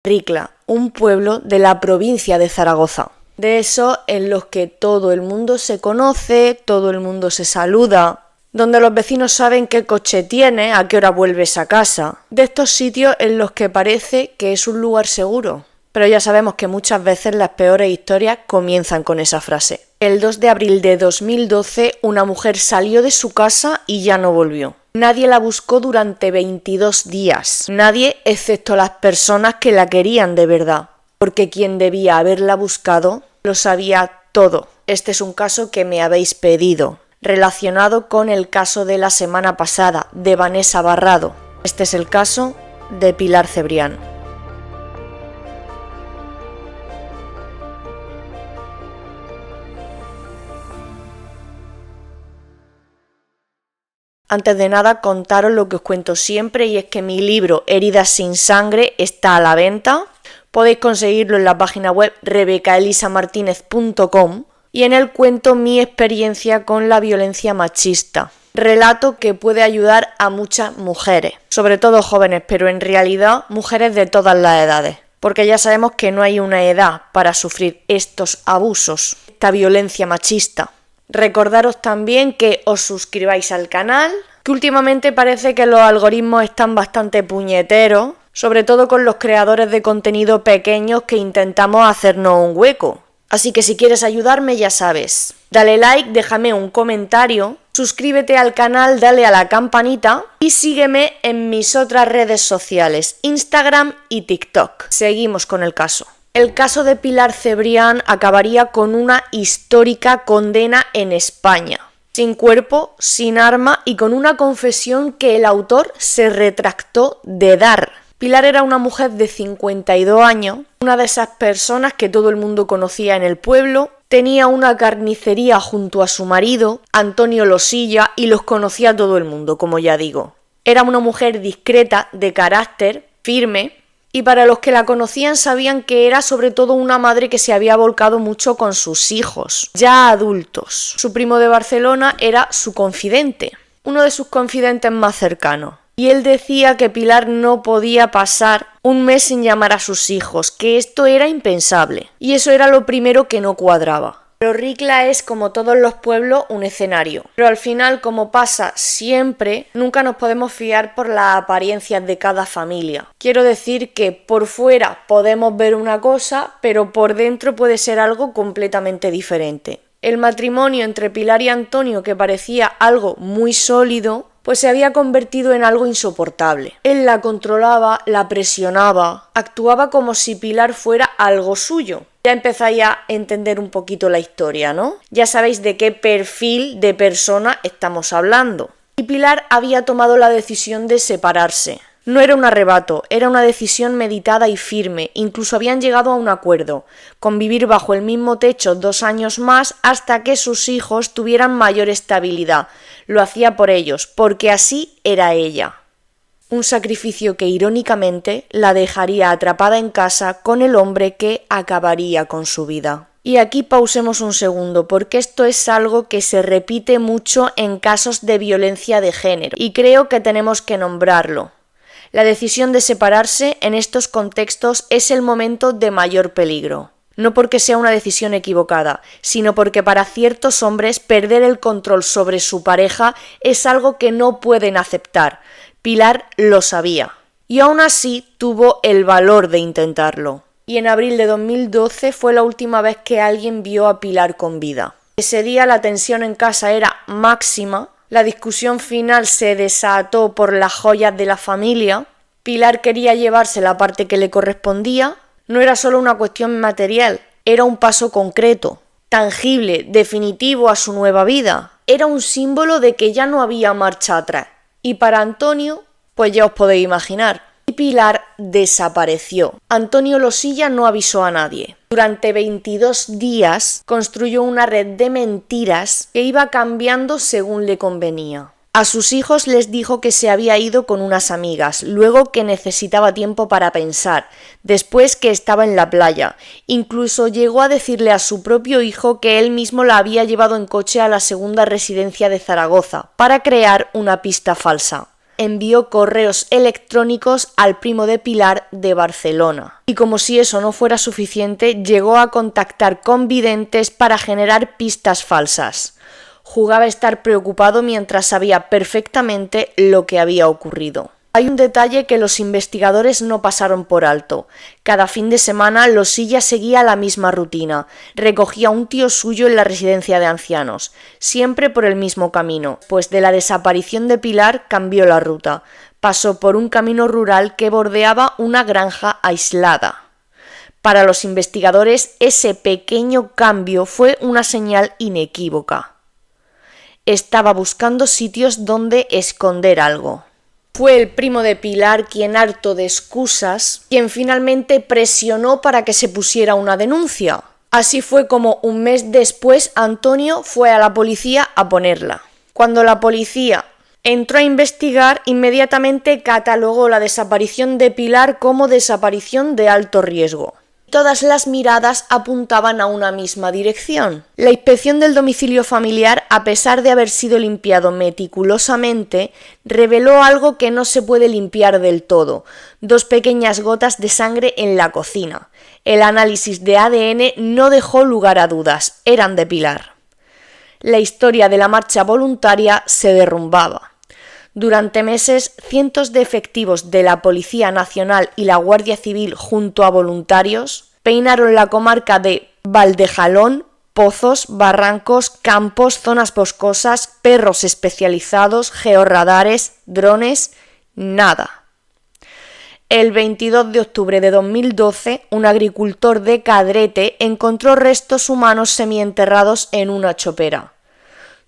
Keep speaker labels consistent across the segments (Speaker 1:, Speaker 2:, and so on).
Speaker 1: Ricla, un pueblo de la provincia de Zaragoza. De esos en los que todo el mundo se conoce, todo el mundo se saluda, donde los vecinos saben qué coche tiene, a qué hora vuelves a casa. De estos sitios en los que parece que es un lugar seguro. Pero ya sabemos que muchas veces las peores historias comienzan con esa frase. El 2 de abril de 2012, una mujer salió de su casa y ya no volvió. Nadie la buscó durante 22 días. Nadie, excepto las personas que la querían de verdad. Porque quien debía haberla buscado lo sabía todo. Este es un caso que me habéis pedido, relacionado con el caso de la semana pasada, de Vanessa Barrado. Este es el caso de Pilar Cebrián. Antes de nada, contaros lo que os cuento siempre, y es que mi libro Heridas sin sangre está a la venta. Podéis conseguirlo en la página web rebecaelisamartinez.com y en él cuento mi experiencia con la violencia machista. Relato que puede ayudar a muchas mujeres, sobre todo jóvenes, pero en realidad mujeres de todas las edades. Porque ya sabemos que no hay una edad para sufrir estos abusos, esta violencia machista. Recordaros también que os suscribáis al canal, que últimamente parece que los algoritmos están bastante puñeteros, sobre todo con los creadores de contenido pequeños que intentamos hacernos un hueco. Así que si quieres ayudarme ya sabes, dale like, déjame un comentario, suscríbete al canal, dale a la campanita y sígueme en mis otras redes sociales, Instagram y TikTok. Seguimos con el caso. El caso de Pilar Cebrián acabaría con una histórica condena en España, sin cuerpo, sin arma y con una confesión que el autor se retractó de dar. Pilar era una mujer de 52 años, una de esas personas que todo el mundo conocía en el pueblo, tenía una carnicería junto a su marido, Antonio Losilla, y los conocía todo el mundo, como ya digo. Era una mujer discreta, de carácter, firme, y para los que la conocían sabían que era sobre todo una madre que se había volcado mucho con sus hijos, ya adultos. Su primo de Barcelona era su confidente, uno de sus confidentes más cercanos. Y él decía que Pilar no podía pasar un mes sin llamar a sus hijos, que esto era impensable. Y eso era lo primero que no cuadraba. Pero Ricla es, como todos los pueblos, un escenario. Pero al final, como pasa siempre, nunca nos podemos fiar por las apariencias de cada familia. Quiero decir que por fuera podemos ver una cosa, pero por dentro puede ser algo completamente diferente. El matrimonio entre Pilar y Antonio, que parecía algo muy sólido, pues se había convertido en algo insoportable. Él la controlaba, la presionaba, actuaba como si Pilar fuera algo suyo. Ya empezáis a entender un poquito la historia, ¿no? Ya sabéis de qué perfil de persona estamos hablando. Y Pilar había tomado la decisión de separarse. No era un arrebato, era una decisión meditada y firme, incluso habían llegado a un acuerdo, convivir bajo el mismo techo 2 años más hasta que sus hijos tuvieran mayor estabilidad. Lo hacía por ellos, porque así era ella. Un sacrificio que irónicamente la dejaría atrapada en casa con el hombre que acabaría con su vida. Y aquí pausemos un segundo, porque esto es algo que se repite mucho en casos de violencia de género, y creo que tenemos que nombrarlo. La decisión de separarse en estos contextos es el momento de mayor peligro. No porque sea una decisión equivocada, sino porque para ciertos hombres perder el control sobre su pareja es algo que no pueden aceptar. Pilar lo sabía. Y aún así tuvo el valor de intentarlo. Y en abril de 2012 fue la última vez que alguien vio a Pilar con vida. Ese día la tensión en casa era máxima. La discusión final se desató por las joyas de la familia. Pilar quería llevarse la parte que le correspondía. No era solo una cuestión material, era un paso concreto, tangible, definitivo a su nueva vida. Era un símbolo de que ya no había marcha atrás. Y para Antonio, pues ya os podéis imaginar. Y Pilar desapareció. Antonio Losilla no avisó a nadie. Durante 22 días construyó una red de mentiras que iba cambiando según le convenía. A sus hijos les dijo que se había ido con unas amigas, luego que necesitaba tiempo para pensar, después que estaba en la playa. Incluso llegó a decirle a su propio hijo que él mismo la había llevado en coche a la segunda residencia de Zaragoza para crear una pista falsa. envió correos electrónicos al primo de Pilar de Barcelona. Y como si eso no fuera suficiente, llegó a contactar con videntes para generar pistas falsas. Jugaba a estar preocupado mientras sabía perfectamente lo que había ocurrido. Hay un detalle que los investigadores no pasaron por alto. Cada fin de semana Losilla seguía la misma rutina. Recogía a un tío suyo en la residencia de ancianos, siempre por el mismo camino, pues de la desaparición de Pilar cambió la ruta. Pasó por un camino rural que bordeaba una granja aislada. Para los investigadores, ese pequeño cambio fue una señal inequívoca. Estaba buscando sitios donde esconder algo. Fue el primo de Pilar quien, harto de excusas, quien finalmente presionó para que se pusiera una denuncia. Así fue como un mes después Antonio fue a la policía a ponerla. Cuando la policía entró a investigar, inmediatamente catalogó la desaparición de Pilar como desaparición de alto riesgo. Todas las miradas apuntaban a una misma dirección. La inspección del domicilio familiar, a pesar de haber sido limpiado meticulosamente, reveló algo que no se puede limpiar del todo: 2 pequeñas gotas de sangre en la cocina. El análisis de ADN no dejó lugar a dudas, eran de Pilar. La historia de la marcha voluntaria se derrumbaba. Durante meses, cientos de efectivos de la Policía Nacional y la Guardia Civil, junto a voluntarios, peinaron la comarca de Valdejalón, pozos, barrancos, campos, zonas boscosas, perros especializados, georradares, drones, nada. El 22 de octubre de 2012, un agricultor de Cadrete encontró restos humanos semienterrados en una chopera.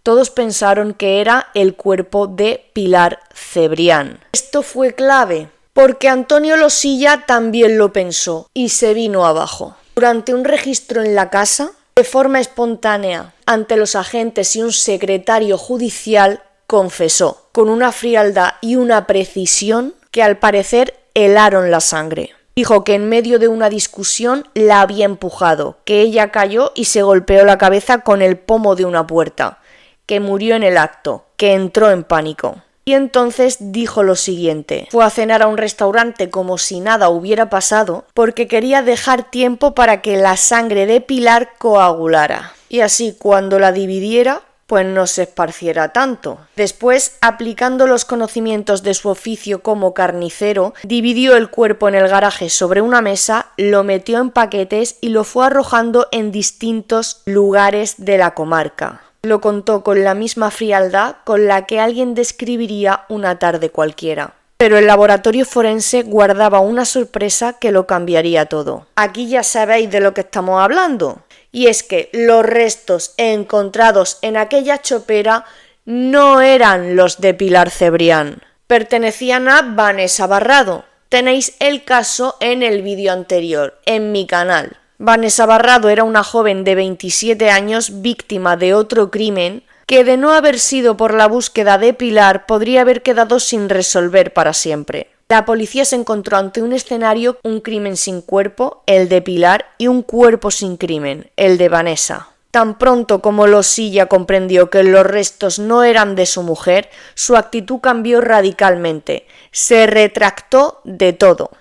Speaker 1: Todos pensaron que era el cuerpo de Pilar Cebrián. Esto fue clave, porque Antonio Losilla también lo pensó y se vino abajo. Durante un registro en la casa, de forma espontánea, ante los agentes y un secretario judicial, confesó, con una frialdad y una precisión que al parecer helaron la sangre. Dijo que en medio de una discusión la había empujado, que ella cayó y se golpeó la cabeza con el pomo de una puerta, que murió en el acto, que entró en pánico. Y entonces dijo lo siguiente: fue a cenar a un restaurante como si nada hubiera pasado, porque quería dejar tiempo para que la sangre de Pilar coagulara, y así cuando la dividiera, pues no se esparciera tanto. Después, aplicando los conocimientos de su oficio como carnicero, dividió el cuerpo en el garaje sobre una mesa, lo metió en paquetes y lo fue arrojando en distintos lugares de la comarca. Lo contó con la misma frialdad con la que alguien describiría una tarde cualquiera. Pero el laboratorio forense guardaba una sorpresa que lo cambiaría todo. Aquí ya sabéis de lo que estamos hablando. Y es que los restos encontrados en aquella chopera no eran los de Pilar Cebrián. Pertenecían a Vanessa Barrado. Tenéis el caso en el vídeo anterior, en mi canal. Vanessa Barrado era una joven de 27 años víctima de otro crimen que, de no haber sido por la búsqueda de Pilar, podría haber quedado sin resolver para siempre. La policía se encontró ante un escenario: un crimen sin cuerpo, el de Pilar, y un cuerpo sin crimen, el de Vanessa. Tan pronto como Losilla comprendió que los restos no eran de su mujer, su actitud cambió radicalmente. Se retractó de todo.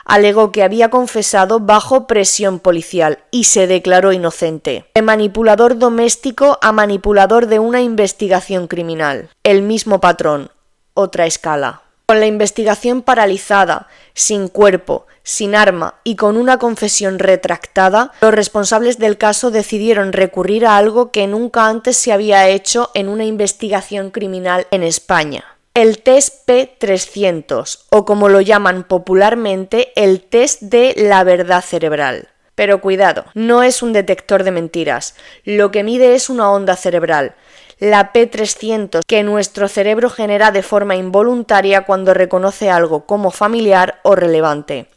Speaker 1: Alegó que había confesado bajo presión policial y se declaró inocente. De manipulador doméstico a manipulador de una investigación criminal. El mismo patrón, otra escala. Con la investigación paralizada, sin cuerpo, sin arma y con una confesión retractada, los responsables del caso decidieron recurrir a algo que nunca antes se había hecho en una investigación criminal en España: el test P300, o como lo llaman popularmente, el test de la verdad cerebral. Pero cuidado, no es un detector de mentiras, lo que mide es una onda cerebral, la P300, que nuestro cerebro genera de forma involuntaria cuando reconoce algo como familiar o relevante.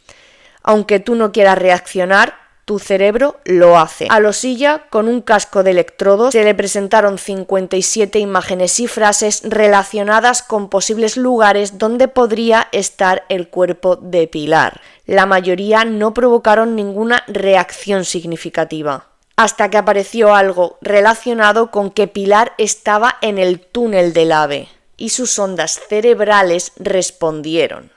Speaker 1: Aunque tú no quieras reaccionar, tu cerebro lo hace. A Losilla, con un casco de electrodos, se le presentaron 57 imágenes y frases relacionadas con posibles lugares donde podría estar el cuerpo de Pilar. La mayoría no provocaron ninguna reacción significativa, hasta que apareció algo relacionado con que Pilar estaba en el túnel del AVE. y sus ondas cerebrales respondieron.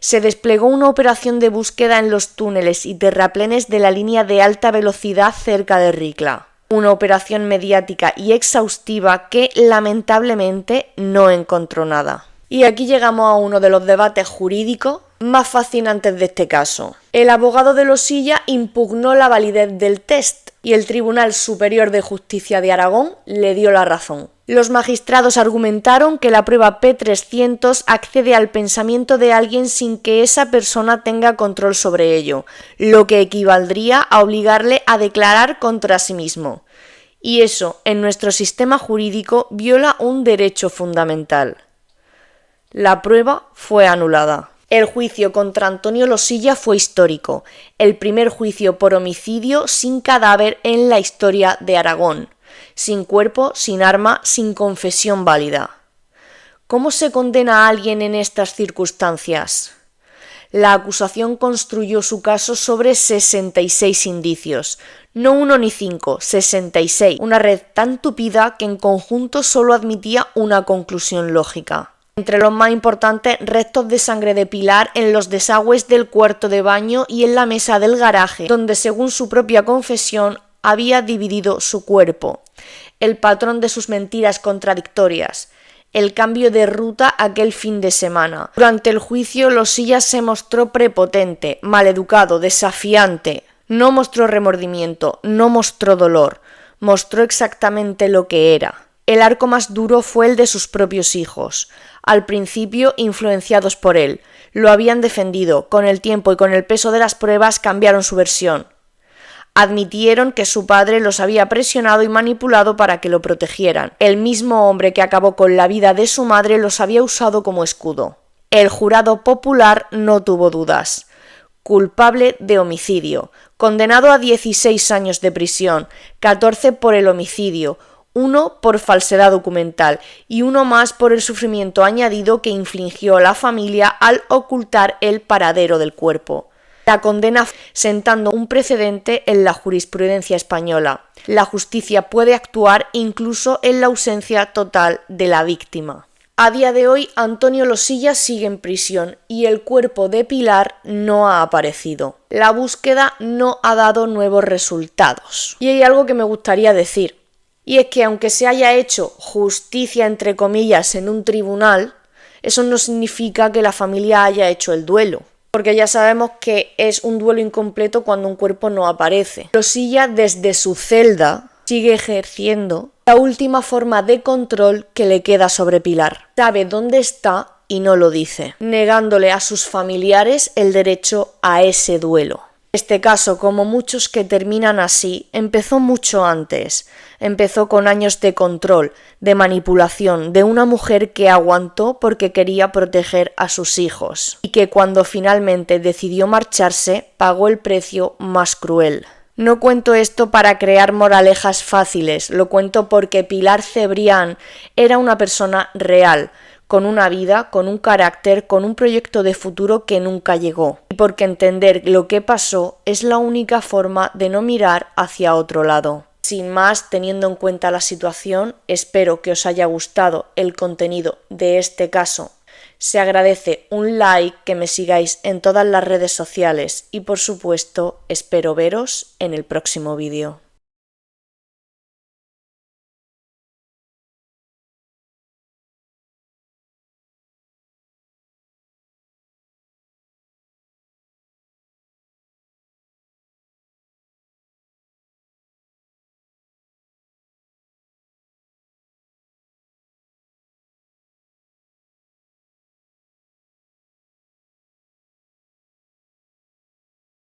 Speaker 1: Se desplegó una operación de búsqueda en los túneles y terraplenes de la línea de alta velocidad cerca de Ricla. Una operación mediática y exhaustiva que lamentablemente no encontró nada. Y aquí llegamos a uno de los debates jurídicos más fascinantes de este caso. El abogado de Losilla impugnó la validez del test y el Tribunal Superior de Justicia de Aragón le dio la razón. Los magistrados argumentaron que la prueba P300 accede al pensamiento de alguien sin que esa persona tenga control sobre ello, lo que equivaldría a obligarle a declarar contra sí mismo. Y eso, en nuestro sistema jurídico, viola un derecho fundamental. La prueba fue anulada. El juicio contra Antonio Losilla fue histórico, el primer juicio por homicidio sin cadáver en la historia de Aragón, sin cuerpo, sin arma, sin confesión válida. ¿Cómo se condena a alguien en estas circunstancias? La acusación construyó su caso sobre 66 indicios, no 1 ni 5, 66, una red tan tupida que en conjunto solo admitía una conclusión lógica. Entre los más importantes, restos de sangre de Pilar en los desagües del cuarto de baño y en la mesa del garaje, donde según su propia confesión había dividido su cuerpo. El patrón de sus mentiras contradictorias. El cambio de ruta aquel fin de semana. Durante el juicio, Losilla se mostró prepotente, maleducado, desafiante. No mostró remordimiento, no mostró dolor. Mostró exactamente lo que era. El arco más duro fue el de sus propios hijos. Al principio, influenciados por él, lo habían defendido, con el tiempo y con el peso de las pruebas cambiaron su versión. Admitieron que su padre los había presionado y manipulado para que lo protegieran. El mismo hombre que acabó con la vida de su madre los había usado como escudo. El jurado popular no tuvo dudas. Culpable de homicidio, condenado a 16 años de prisión, 14 por el homicidio, 1 por falsedad documental y 1 más por el sufrimiento añadido que infligió la familia al ocultar el paradero del cuerpo. La condena sentando un precedente en la jurisprudencia española. La justicia puede actuar incluso en la ausencia total de la víctima. A día de hoy, Antonio Losilla sigue en prisión y el cuerpo de Pilar no ha aparecido. La búsqueda no ha dado nuevos resultados. Y hay algo que me gustaría decir. Y es que aunque se haya hecho justicia entre comillas en un tribunal, eso no significa que la familia haya hecho el duelo, porque ya sabemos que es un duelo incompleto cuando un cuerpo no aparece. Losilla desde su celda sigue ejerciendo la última forma de control que le queda sobre Pilar. Sabe dónde está y no lo dice, negándole a sus familiares el derecho a ese duelo. Este caso, como muchos que terminan así, empezó mucho antes. Empezó con años de control, de manipulación, de una mujer que aguantó porque quería proteger a sus hijos y que cuando finalmente decidió marcharse, pagó el precio más cruel. No cuento esto para crear moralejas fáciles, lo cuento porque Pilar Cebrián era una persona real, con una vida, con un carácter, con un proyecto de futuro que nunca llegó. Y porque entender lo que pasó es la única forma de no mirar hacia otro lado. Sin más, teniendo en cuenta la situación, espero que os haya gustado el contenido de este caso. Se agradece un like, que me sigáis en todas las redes sociales y por supuesto espero veros en el próximo vídeo.